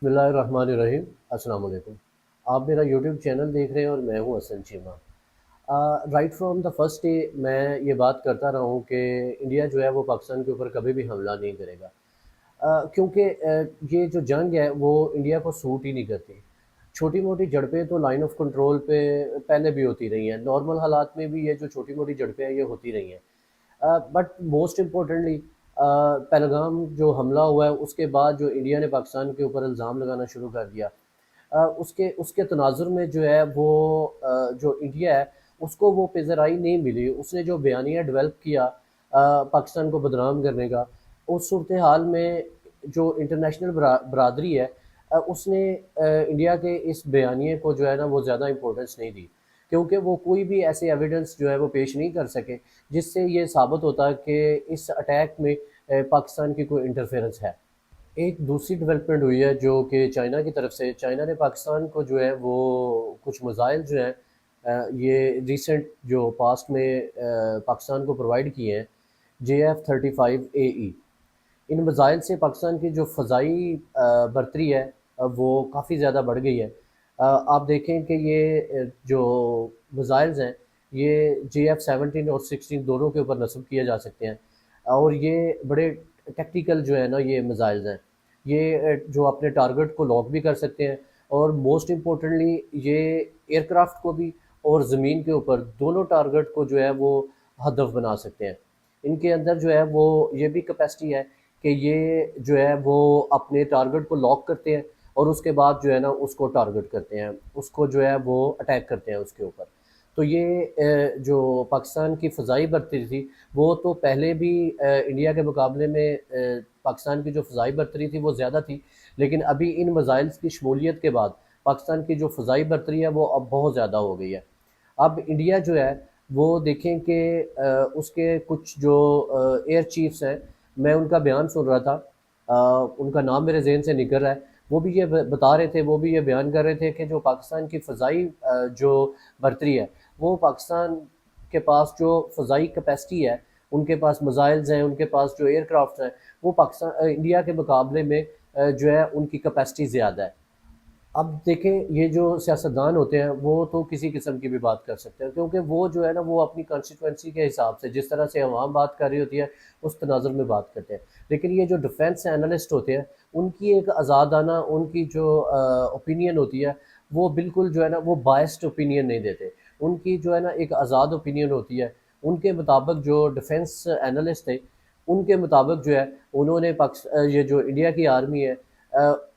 بسم اللہ الرحمن الرحیم۔ السلام علیکم۔ آپ میرا یوٹیوب چینل دیکھ رہے ہیں اور میں ہوں Hassan Cheema. Right from the first day میں یہ بات کرتا رہا ہوں کہ انڈیا جو ہے وہ پاکستان کے اوپر کبھی بھی حملہ نہیں کرے گا، کیونکہ یہ جو جنگ ہے وہ انڈیا کو سوٹ ہی نہیں کرتی۔ چھوٹی موٹی جھڑپیں تو لائن آف کنٹرول پہ پہلے بھی ہوتی رہی ہیں، نارمل حالات میں بھی یہ جو چھوٹی موٹی جھڑپیں ہیں یہ ہوتی رہی ہیں، بٹ موسٹ امپورٹنٹلی پہلگام جو حملہ ہوا ہے اس کے بعد جو انڈیا نے پاکستان کے اوپر الزام لگانا شروع کر دیا، اس کے تناظر میں جو ہے وہ جو انڈیا ہے اس کو وہ پذیرائی نہیں ملی۔ اس نے جو بیانیہ ڈیولپ کیا پاکستان کو بدنام کرنے کا، اس صورتحال میں جو انٹرنیشنل برادری ہے اس نے انڈیا کے اس بیانیے کو جو ہے نا وہ زیادہ امپورٹنس نہیں دی، کیونکہ وہ کوئی بھی ایسے ایویڈنس جو ہے وہ پیش نہیں کر سکے جس سے یہ ثابت ہوتا کہ اس اٹیک میں پاکستان کی کوئی انٹرفیرنس ہے۔ ایک دوسری ڈیولپمنٹ ہوئی ہے جو کہ چائنا کی طرف سے، چائنا نے پاکستان کو جو ہے وہ کچھ میزائل جو ہیں یہ ریسنٹ جو پاسٹ میں پاکستان کو پرووائڈ کیے ہیں، JF-35AE۔ ان میزائل سے پاکستان کی جو فضائی برتری ہے وہ کافی زیادہ بڑھ گئی ہے۔ آپ دیکھیں کہ یہ جو میزائلز ہیں یہ JF-17 اور 16 دونوں کے اوپر نصب کیے جا سکتے ہیں، اور یہ بڑے ٹیکٹیکل جو ہے نا یہ میزائلز ہیں، یہ جو اپنے ٹارگٹ کو لاک بھی کر سکتے ہیں، اور موسٹ امپورٹنٹلی یہ ایئر کرافٹ کو بھی اور زمین کے اوپر دونوں ٹارگٹ کو جو ہے وہ ہدف بنا سکتے ہیں۔ ان کے اندر جو ہے وہ یہ بھی کیپیسٹی ہے کہ یہ جو ہے وہ اپنے ٹارگٹ کو لاک کرتے ہیں اور اس کے بعد جو ہے نا اس کو ٹارگٹ کرتے ہیں، اس کو جو ہے وہ اٹیک کرتے ہیں اس کے اوپر۔ تو یہ جو پاکستان کی فضائی برتری تھی وہ تو پہلے بھی انڈیا کے مقابلے میں پاکستان کی جو فضائی برتری تھی وہ زیادہ تھی، لیکن ابھی ان میزائلز کی شمولیت کے بعد پاکستان کی جو فضائی برتری ہے وہ اب بہت زیادہ ہو گئی ہے۔ اب انڈیا جو ہے وہ دیکھیں کہ اس کے کچھ جو ایئر چیفز ہیں، میں ان کا بیان سن رہا تھا، ان کا نام میرے ذہن سے نکل رہا ہے، وہ بھی یہ بتا رہے تھے، وہ بھی یہ بیان کر رہے تھے کہ جو پاکستان کی فضائی جو برتری ہے وہ پاکستان کے پاس جو فضائی کیپیسٹی ہے، ان کے پاس میزائلز ہیں، ان کے پاس جو ایئر کرافٹس ہیں، وہ پاکستان انڈیا کے مقابلے میں جو ہے ان کی کیپیسٹی زیادہ ہے۔ اب دیکھیں یہ جو سیاستدان ہوتے ہیں وہ تو کسی قسم کی بھی بات کر سکتے ہیں، کیونکہ وہ جو ہے نا وہ اپنی کانسٹیٹوئنسی کے حساب سے جس طرح سے عوام بات کر رہی ہوتی ہے اس تناظر میں بات کرتے ہیں، لیکن یہ جو ڈیفنس انالسٹ ہوتے ہیں ان کی ایک آزادانہ ان کی جو اوپینین ہوتی ہے وہ بالکل جو ہے نا وہ بائسڈ اوپینین نہیں دیتے، ان کی جو ہے نا ایک آزاد اوپینین ہوتی ہے۔ ان کے مطابق جو ڈیفنس انالسٹ تھے ان کے مطابق جو ہے انہوں نے یہ جو انڈیا کی آرمی ہے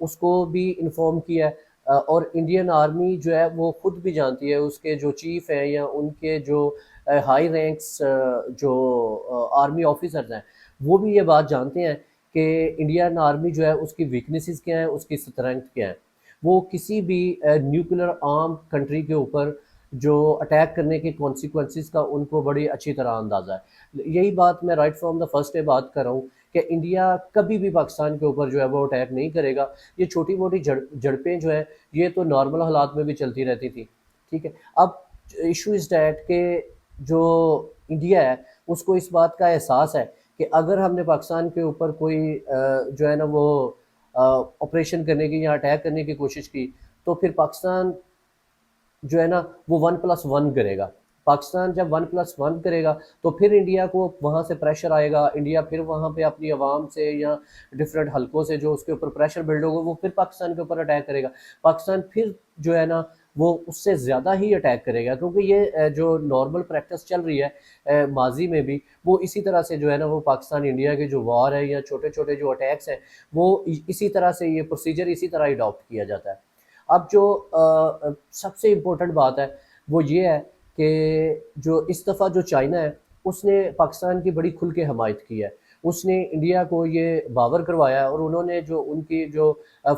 اس کو بھی انفارم کیا ہے، اور انڈین آرمی جو ہے وہ خود بھی جانتی ہے، اس کے جو چیف ہیں یا ان کے جو ہائی رینکس جو آرمی آفیسرز ہیں وہ بھی یہ بات جانتے ہیں کہ انڈین آرمی جو ہے اس کی ویکنیسز کیا ہیں، اس کی اسٹرینتھ کیا ہے۔ وہ کسی بھی نیوکلر آرم کنٹری کے اوپر جو اٹیک کرنے کے کانسیکوینسز کا ان کو بڑی اچھی طرح اندازہ ہے۔ یہی بات میں right from the first day بات کر رہا ہوں کہ انڈیا کبھی بھی پاکستان کے اوپر جو ہے وہ اٹیک نہیں کرے گا۔ یہ چھوٹی موٹی جھڑپیں جو ہیں یہ تو نارمل حالات میں بھی چلتی رہتی تھی، ٹھیک ہے۔ اب ایشو از دیٹ کہ جو انڈیا ہے اس کو اس بات کا احساس ہے کہ اگر ہم نے پاکستان کے اوپر کوئی جو ہے نا وہ آپریشن کرنے کی یا اٹیک کرنے کی کوشش کی تو پھر پاکستان جو ہے نا وہ 1+1 کرے گا۔ پاکستان جب 1+1 کرے گا تو پھر انڈیا کو وہاں سے پریشر آئے گا، انڈیا پھر وہاں پہ اپنی عوام سے یا ڈفرینٹ حلقوں سے جو اس کے اوپر پریشر بلڈ ہوگا وہ پھر پاکستان کے اوپر اٹیک کرے گا۔ پاکستان پھر جو ہے نا وہ اس سے زیادہ ہی اٹیک کرے گا، کیونکہ یہ جو نارمل پریکٹس چل رہی ہے ماضی میں بھی، وہ اسی طرح سے جو ہے نا وہ پاکستان انڈیا کے جو وار ہے یا چھوٹے چھوٹے جو اٹیکس ہیں وہ اسی طرح سے یہ پروسیجر اسی طرح اڈاپٹ کیا جاتا ہے۔ اب جو سب سے امپورٹنٹ بات ہے وہ یہ ہے کہ جو اس دفعہ جو چائنا ہے اس نے پاکستان کی بڑی کھل کے حمایت کی ہے، اس نے انڈیا کو یہ باور کروایا ہے، اور انہوں نے جو ان کی جو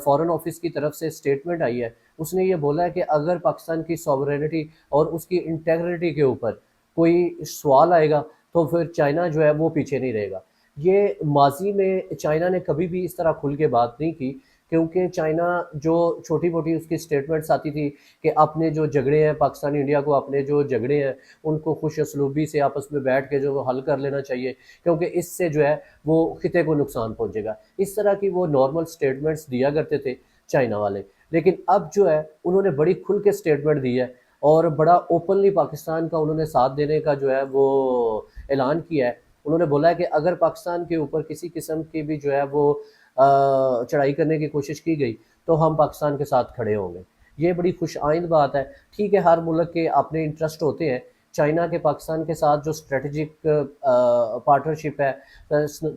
فارن آفس کی طرف سے سٹیٹمنٹ آئی ہے اس نے یہ بولا ہے کہ اگر پاکستان کی سوورینٹی اور اس کی انٹیگریٹی کے اوپر کوئی سوال آئے گا تو پھر چائنا جو ہے وہ پیچھے نہیں رہے گا۔ یہ ماضی میں چائنا نے کبھی بھی اس طرح کھل کے بات نہیں کی، کیونکہ چائنا جو چھوٹی موٹی اس کی سٹیٹمنٹس آتی تھی کہ اپنے جو جھگڑے ہیں پاکستان انڈیا کو اپنے جو جھگڑے ہیں ان کو خوش اسلوبی سے آپس میں بیٹھ کے جو وہ حل کر لینا چاہیے، کیونکہ اس سے جو ہے وہ خطے کو نقصان پہنچے گا، اس طرح کی وہ نارمل سٹیٹمنٹس دیا کرتے تھے۔ چائنا والے، لیکن اب جو ہے انہوں نے بڑی کھل کے سٹیٹمنٹ دی ہے اور بڑا اوپنلی پاکستان کا انہوں نے ساتھ دینے کا جو ہے وہ اعلان کیا ہے۔ انہوں نے بولا ہے کہ اگر پاکستان کے اوپر کسی قسم کی بھی جو ہے وہ چڑھائی کرنے کی کوشش کی گئی تو ہم پاکستان کے ساتھ کھڑے ہوں گے۔ یہ بڑی خوش آئند بات ہے۔ ٹھیک ہے، ہر ملک کے اپنے انٹرسٹ ہوتے ہیں۔ چائنا کے پاکستان کے ساتھ جو اسٹریٹجک پارٹنرشپ ہے،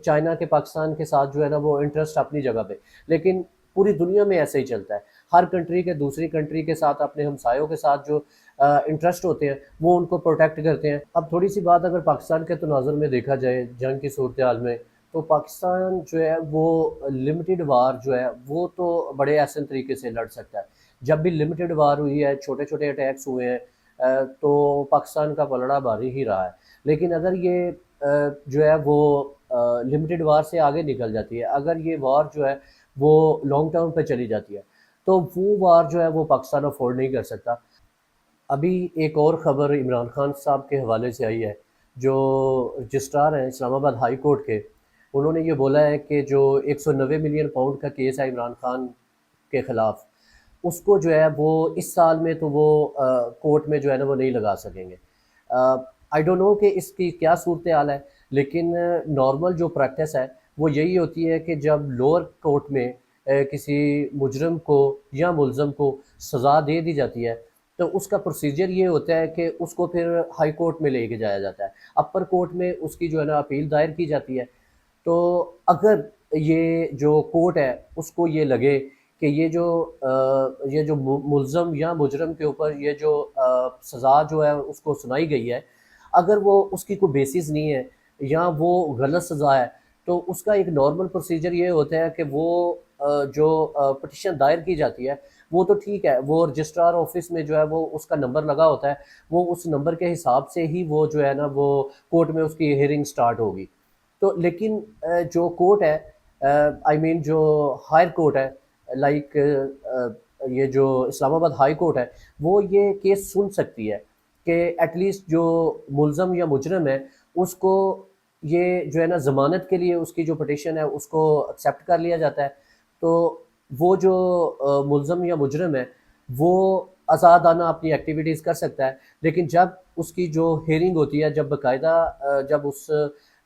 چائنا کے پاکستان کے ساتھ جو ہے نا وہ انٹرسٹ اپنی جگہ پہ، لیکن پوری دنیا میں ایسے ہی چلتا ہے۔ ہر کنٹری کے دوسری کنٹری کے ساتھ، اپنے ہمسایوں کے ساتھ جو انٹرسٹ ہوتے ہیں وہ ان کو پروٹیکٹ کرتے ہیں۔ اب تھوڑی سی بات اگر پاکستان کے تناظر میں دیکھا جائے جنگ کی صورتحال میں، تو پاکستان جو ہے وہ لمیٹڈ وار جو ہے وہ تو بڑے احسن طریقے سے لڑ سکتا ہے۔ جب بھی لمیٹڈ وار ہوئی ہے، چھوٹے چھوٹے اٹیکس ہوئے ہیں، تو پاکستان کا پلڑا بھاری ہی رہا ہے۔ لیکن اگر یہ جو ہے وہ لمیٹڈ وار سے آگے نکل جاتی ہے، اگر یہ وار جو ہے وہ لانگ ٹرم پہ چلی جاتی ہے، تو وہ وار جو ہے وہ پاکستان افورڈ نہیں کر سکتا۔ ابھی ایک اور خبر عمران خان صاحب کے حوالے سے آئی ہے، جو رجسٹرار ہیں اسلام آباد ہائی کورٹ کے، انہوں نے یہ بولا ہے کہ جو 190 ملین پاؤنڈ کا کیس ہے عمران خان کے خلاف، اس کو جو ہے وہ اس سال میں تو وہ کورٹ میں جو ہے نا وہ نہیں لگا سکیں گے۔ آئی ڈونٹ نو کہ اس کی کیا صورتحال ہے، لیکن نارمل جو پریکٹس ہے وہ یہی ہوتی ہے کہ جب لوور کورٹ میں کسی مجرم کو یا ملزم کو سزا دے دی جاتی ہے، تو اس کا پروسیجر یہ ہوتا ہے کہ اس کو پھر ہائی کورٹ میں لے کے جایا جاتا ہے، اپر کورٹ میں اس کی جو ہے نا اپیل دائر کی جاتی ہے۔ تو اگر یہ جو کورٹ ہے اس کو یہ لگے کہ یہ جو ملزم یا مجرم کے اوپر یہ جو سزا جو ہے اس کو سنائی گئی ہے، اگر وہ اس کی کوئی بیسس نہیں ہے یا وہ غلط سزا ہے، تو اس کا ایک نارمل پروسیجر یہ ہوتا ہے کہ وہ جو پٹیشن دائر کی جاتی ہے وہ تو ٹھیک ہے، وہ رجسٹرار آفس میں جو ہے وہ اس کا نمبر لگا ہوتا ہے، وہ اس نمبر کے حساب سے ہی وہ جو ہے نا وہ کورٹ میں اس کی ہیئرنگ سٹارٹ ہوگی۔ تو لیکن جو کورٹ ہے، آئی مین جو ہائر کورٹ ہے، لائک یہ جو اسلام آباد ہائی کورٹ ہے، وہ یہ کیس سن سکتی ہے کہ ایٹ لیسٹ جو ملزم یا مجرم ہے اس کو یہ جو ہے نا ضمانت کے لیے اس کی جو پٹیشن ہے اس کو ایکسیپٹ کر لیا جاتا ہے۔ تو وہ جو ملزم یا مجرم ہے وہ آزادانہ اپنی ایکٹیویٹیز کر سکتا ہے، لیکن جب اس کی جو ہیئرنگ ہوتی ہے، جب باقاعدہ جب اس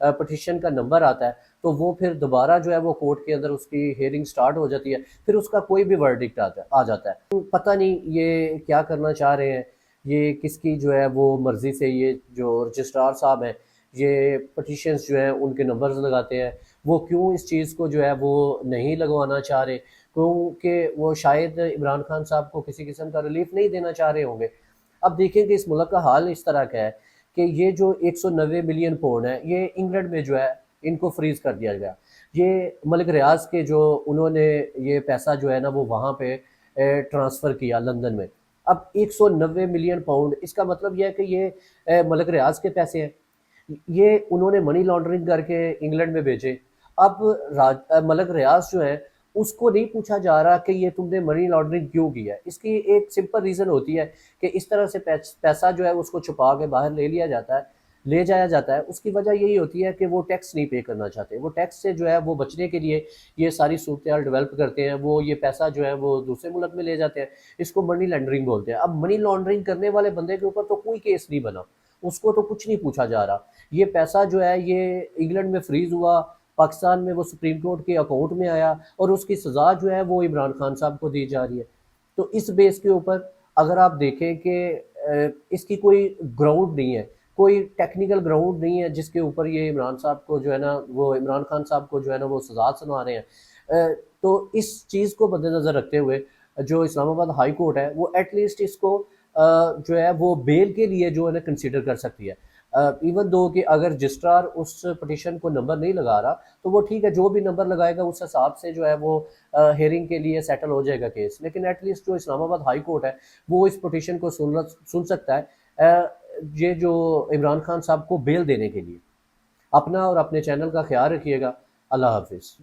پٹیشن کا نمبر آتا ہے، تو وہ پھر دوبارہ جو ہے وہ کورٹ کے اندر اس کی ہیئرنگ سٹارٹ ہو جاتی ہے، پھر اس کا کوئی بھی ورڈکٹ آ جاتا ہے۔ پتہ نہیں یہ کیا کرنا چاہ رہے ہیں، یہ کس کی جو ہے وہ مرضی سے یہ جو رجسٹرار صاحب ہیں یہ پٹیشنز جو ہیں ان کے نمبرز لگاتے ہیں، وہ کیوں اس چیز کو جو ہے وہ نہیں لگوانا چاہ رہے، کیونکہ وہ شاید عمران خان صاحب کو کسی قسم کا ریلیف نہیں دینا چاہ رہے ہوں گے۔ اب دیکھیں کہ اس ملک کا حال اس طرح کا ہے کہ یہ جو 190 ملین پاؤنڈ ہے یہ انگلینڈ میں جو ہے ان کو فریز کر دیا گیا۔ یہ ملک ریاض کے جو انہوں نے یہ پیسہ جو ہے نا وہ وہاں پہ ٹرانسفر کیا لندن میں۔ اب 190 ملین پاؤنڈ، اس کا مطلب یہ ہے کہ یہ ملک ریاض کے پیسے ہیں، یہ انہوں نے منی لانڈرنگ کر کے انگلینڈ میں بھیجے۔ اب ملک ریاض جو ہے اس کو نہیں پوچھا جا رہا کہ یہ تم نے منی لانڈرنگ کیوں کی ہے۔ اس کی ایک سمپل ریزن ہوتی ہے کہ اس طرح سے پیسہ جو ہے اس کو چھپا کے باہر لے جایا جاتا ہے۔ اس کی وجہ یہی ہوتی ہے کہ وہ ٹیکس نہیں پے کرنا چاہتے، وہ ٹیکس سے جو ہے وہ بچنے کے لیے یہ ساری صورتحال ڈیولپ کرتے ہیں، وہ یہ پیسہ جو ہے وہ دوسرے ملک میں لے جاتے ہیں، اس کو منی لانڈرنگ بولتے ہیں۔ اب منی لانڈرنگ کرنے والے بندے کے اوپر تو کوئی کیس نہیں بنا، اس کو تو کچھ نہیں پوچھا جا رہا۔ یہ پیسہ جو ہے یہ انگلینڈ میں فریز ہوا، پاکستان میں وہ سپریم کورٹ کے اکاؤنٹ میں آیا، اور اس کی سزا جو ہے وہ عمران خان صاحب کو دی جا رہی ہے۔ تو اس بیس کے اوپر اگر آپ دیکھیں کہ اس کی کوئی گراؤنڈ نہیں ہے، کوئی ٹیکنیکل گراؤنڈ نہیں ہے جس کے اوپر یہ عمران صاحب کو جو ہے نا وہ عمران خان صاحب کو جو ہے نا وہ سزا سنا رہے ہیں، تو اس چیز کو مد نظر رکھتے ہوئے جو اسلام آباد ہائی کورٹ ہے وہ ایٹ لیسٹ اس کو جو ہے وہ بیل کے لیے جو ہے نا کنسیڈر کر سکتی ہے۔ ایون دو کہ اگر رجسٹرار اس پٹیشن کو نمبر نہیں لگا رہا تو وہ ٹھیک ہے، جو بھی نمبر لگائے گا اس حساب سے جو ہے وہ ہیئرنگ کے لیے سیٹل ہو جائے گا کیس، لیکن ایٹ لیسٹ جو اسلام آباد ہائی کورٹ ہے وہ اس پٹیشن کو سن سکتا ہے، یہ جو عمران خان صاحب کو بیل دینے کے لیے۔ اپنا اور اپنے چینل کا خیال رکھیے گا۔ اللہ حافظ۔